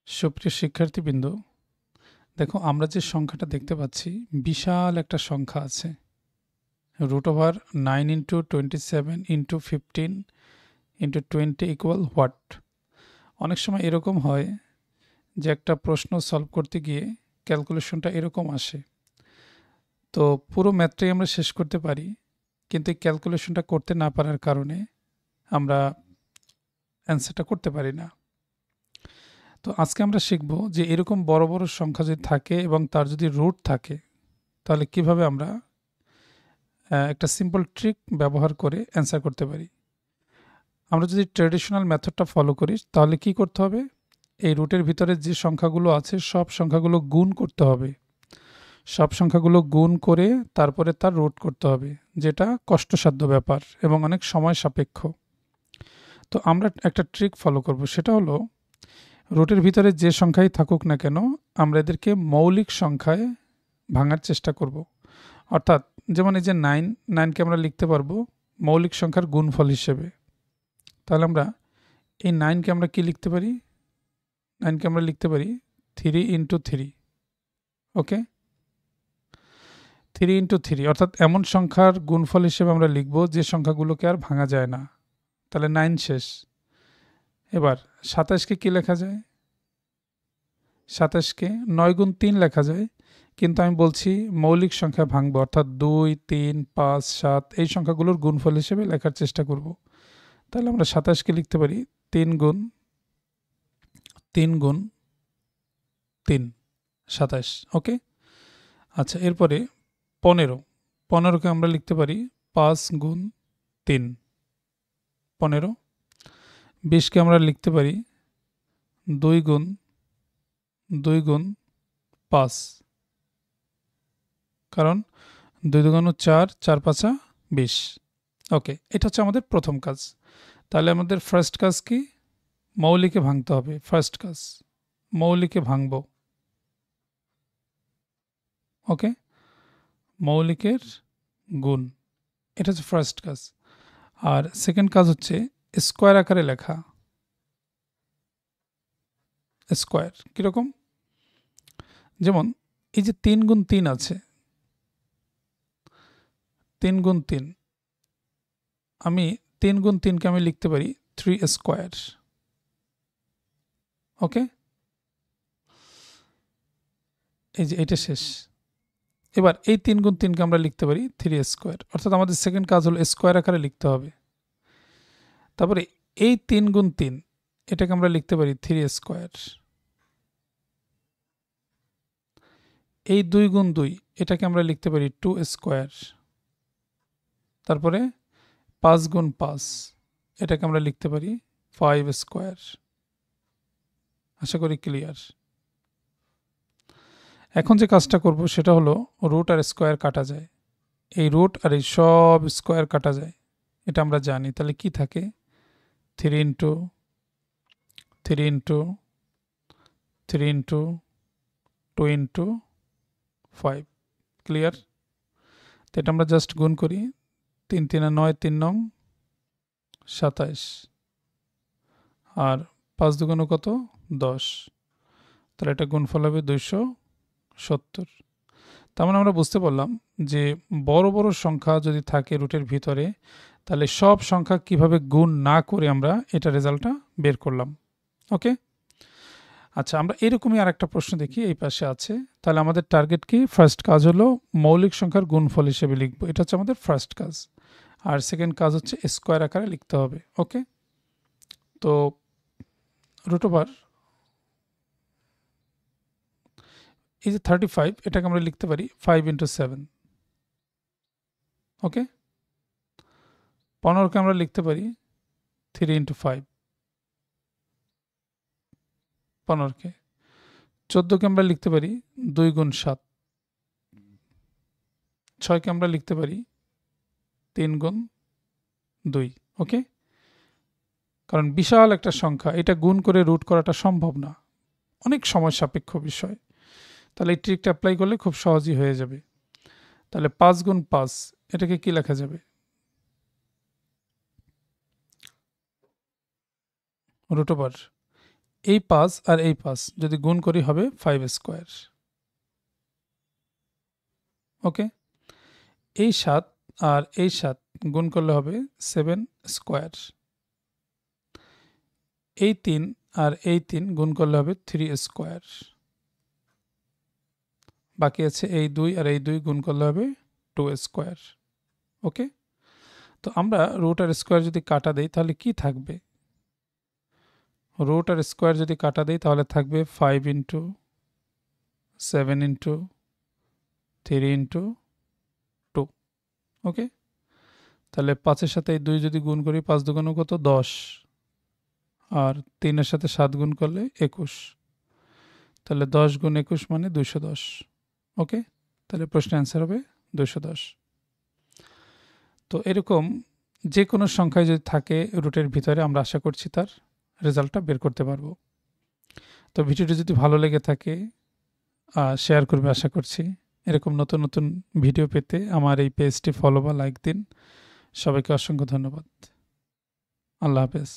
সুপ্রিয় শিক্ষার্থীবৃন্দ, দেখো আমরা যে সংখ্যাটা দেখতে পাচ্ছি বিশাল একটা সংখ্যা আছে। √9 × 27 × 15 × 20 ইকুয়াল হোয়াট? অনেক সময় এরকম হয় যে একটা প্রশ্ন সলভ করতে গিয়ে ক্যালকুলেশনটা এরকম আসে, তো পুরো ম্যাথটাই আমরা শেষ করতে পারি, কিন্তু এই ক্যালকুলেশনটা করতে না পারার কারণে আমরা অ্যান্সারটা করতে পারি না। তো আজকে আমরা শিখব যে এরকম বড় বড় সংখ্যা যদি থাকে এবং তার যদি রুট থাকে, তাহলে কিভাবে আমরা একটা সিম্পল ট্রিক ব্যবহার করে অ্যান্সার করতে পারি। আমরা যদি ট্র্যাডিশনাল মেথডটা ফলো করি তাহলে কি করতে হবে? এই রুটের ভিতরে যে সংখ্যাগুলো আছে সব সংখ্যাগুলো গুণ করতে হবে, সব সংখ্যাগুলো গুণ করে তারপরে তার রুট করতে হবে, যেটা কষ্টসাধ্য ব্যাপার এবং অনেক সময় সাপেক্ষ। তো আমরা একটা ট্রিক ফলো করব, সেটা হলো রুটের ভিতরে যে সংখ্যাই থাকুক না কেন আমরা এদেরকে মৌলিক সংখ্যায় ভাঙার চেষ্টা করব। অর্থাৎ যেমন এই যে 9কে আমরা লিখতে পারবো মৌলিক সংখ্যার গুণফল হিসেবে। তাহলে আমরা এই 9কে আমরা কি লিখতে পারি? 9কে আমরা লিখতে পারি 3 × 3। ওকে, 3 × 3 অর্থাৎ এমন সংখ্যার গুণফল হিসেবে আমরা লিখব যে সংখ্যাগুলোকে আর ভাঙা যায় না। তাহলে 9 শেষ। এবার 27কে কি লেখা যায়? 27কে 9 × 3 লেখা যায়, কিন্তু আমি বলছি মৌলিক সংখ্যা ভাঙবো, অর্থাৎ 2, 3, 5, 7 এই সংখ্যাগুলোর গুণফল হিসেবে লেখার চেষ্টা করব। তাহলে আমরা 27কে লিখতে পারি 3 × 3 × 3 27। ওকে, আচ্ছা, এরপরে 15কে আমরা লিখতে পারি 5 × 3 15। 20কে আমরা লিখতে পারি 2 × 5, কারণ 2 × 2 = 4, 4 × 5 = 20। ওকে, এটা হচ্ছে আমাদের প্রথম কাজ। তাহলে আমাদের ফার্স্ট কাজ কি? মৌলিকে ভাঙতে হবে। ফার্স্ট কাজ মৌলিকে ভাঙব। ওকে, মৌলিকের গুণ, এটা হচ্ছে ফার্স্ট কাজ। আর সেকেন্ড কাজ হচ্ছে স্কোয়ার আকারে লেখা। স্কোয়ার কীরকম? যেমন এই যে 3 × 3 আছে, 3 × 3, আমি 3 × 3কে আমি লিখতে পারি 3 স্কোয়ার। ওকে, এই যে এটা শেষ। এবার এই 3 × 3কে আমরা লিখতে পারি 3 স্কোয়ার, অর্থাৎ আমাদের সেকেন্ড কাজ হলো স্কোয়ার আকারে লিখতে হবে। তারপরে এই 3 × 3 এটাকে আমরা লিখতে পারি 3 স্কোয়ার। এই 2 × 2 এটাকে আমরা লিখতে পারি 2 স্কোয়ার। তারপরে 5 × 5 এটাকে আমরা লিখতে পারি 5 স্কোয়ার। আশা করি ক্লিয়ার। এখন যে কাজটা করব সেটা হলো রুট আর স্কোয়ার কাটা যায়। এই রুট আর এই সব স্কোয়ার কাটা যায়, এটা আমরা জানি। তাহলে কি থাকে? 3 × 3 × 3 × 2 × 5। ক্লিয়ার? তো এটা আমরা জাস্ট গুণ করি। 3 × 3 = 9, 3 × 9 = 27, আর 5 × 2 = কত? 10। তাহলে এটা গুণফল হবে 270। তার মানে আমরা বুঝতে পারলাম যে বড় বড় সংখ্যা যদি থাকে রুটের ভিতরে, তাহলে সব সংখ্যা কিভাবে গুণ না করে আমরা এটা রেজাল্টটা বের করলাম। ওকে, আচ্ছা, আমরা এরকমই আর একটা প্রশ্ন দেখি, এই পাশে আছে। তাহলে আমাদের টার্গেট কি? ফার্স্ট কাজ হলো মৌলিক সংখ্যার গুণফল হিসেবে লিখবো, এটা হচ্ছে আমাদের ফার্স্ট কাজ। আর সেকেন্ড কাজ হচ্ছে স্কোয়ার আকারে লিখতে হবে। ওকে, তো √, এই যে 35 এটাকে আমরা লিখতে পারি 5 × 7। ওকে, 15কে আমরা লিখতে পারি 3 × 5। 15কে 14কে আমরা লিখতে পারি 2 × 7। 6কে আমরা লিখতে পারি 3 × 2। ওকে, কারণ বিশাল একটা সংখ্যা, এটা গুণ করে রুট করাটা সম্ভব না, অনেক সময় সাপেক্ষ বিষয়। তাহলে এই ট্রিকটা অ্যাপ্লাই করলে খুব সহজই হয়ে যাবে। তাহলে 5 × 5 এটাকে কি লেখা যাবে? √, এই 5 আর এই 5 যদি গুণ করি হবে 5 স্কোয়ার। ওকে, এই 7 আর এই 7 গুণ করলে হবে 7 স্কোয়ার। এই 3 আর এই 3 গুণ করলে হবে 3 স্কোয়ার। বাকি আছে এই 2 আর এই 2 গুণ করলে হবে 2 স্কোয়ার। ওকে, তো আমরা রুট আর স্কোয়ার যদি কাটা দেই তাহলে কি থাকবে? রুট আর স্কোয়ার যদি কাটা দেই তাহলে থাকবে 5 ইন্টু 7 ইন্টু 3 ইন্টু 2। ওকে, তাহলে 5-এর সাথে এই 2 যদি গুণ করি 5 দুগুণ কত 10, আর 3-এর সাথে 7 গুণ করলে 21। তাহলে 10 গুণ 21 মানে 210। ওকে, তাহলে প্রশ্নের অ্যান্সার হবে 210। তো এরকম যে কোনো সংখ্যায় যদি থাকে রুটের ভিতরে, আমরা আশা করছি তার রেজাল্টটা বের করতে পারবো। তো ভিডিওটি যদি ভালো লেগে থাকে শেয়ার করবে আশা করছি। এরকম নতুন নতুন ভিডিও পেতে আমার এই পেজটি ফলো বা লাইক দিন। সবাইকে অসংখ্য ধন্যবাদ। আল্লাহ হাফেজ।